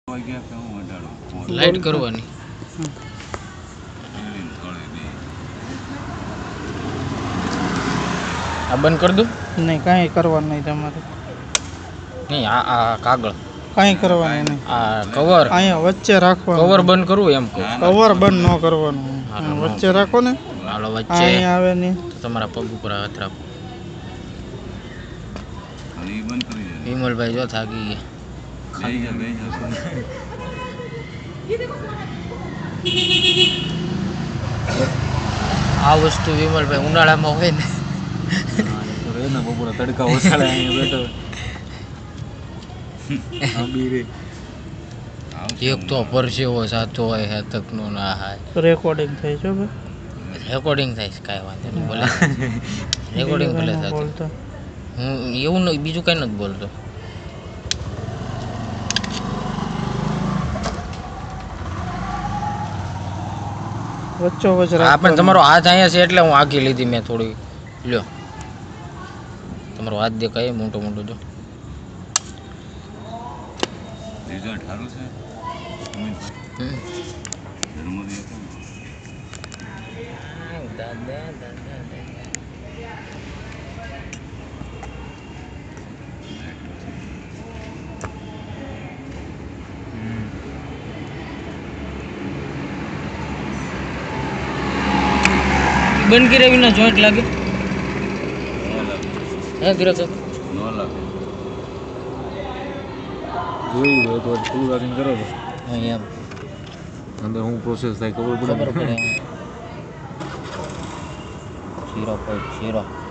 light કરવાની આ બંધ કરી દઉં નહીં કાંઈ કરવાનું નહીં તમારે નહીં આ કાગળ કાંઈ કરવાનું નહીં આ કવર અહીંયા વચ્ચે રાખવાનું કવર બંધ કરવું એમ કહું કવર બંધ ન કરવાનું વચ્ચે રાખો ને હાલો વચ્ચે અહીંયા આવે નહીં તો તમારા પગ ઉપર હાથ રાખો વિમલભાઈ જો થાકી ગયા આ વસ્તુ વિમલભાઈ ઉનાળામાં હોય ને બપોરે તડકા ઓછા બેઠો એક તો પરસેવો સાચો હોય હેતકનો ના હાય રેકોર્ડિંગ થાય છે ભાઈ રેકોર્ડિંગ થાય છે કાંઈ વાંધો નહીં ભલે રેકોર્ડિંગ ભલે થતું હું એવું નહીં બીજું કંઈ નથી બોલતો વચ્ચો વચ્ચ આપણે તમારો હાથ અહીંયા છે એટલે હું આગી લીધી મેં થોડી લ્યો તમારો હાથ દેખાય મોટો મોટો જો રિઝલ્ટ સારું છે બંધ કર્યા વિના જોઈન્ટ લાગે હે ગિરક ન લાગે જોઈ લો તો ફૂલ રાખીને કરો તો અહીંયા અંદર હું પ્રોસેસ થાય ખબર ખબર પડે પડે 0.0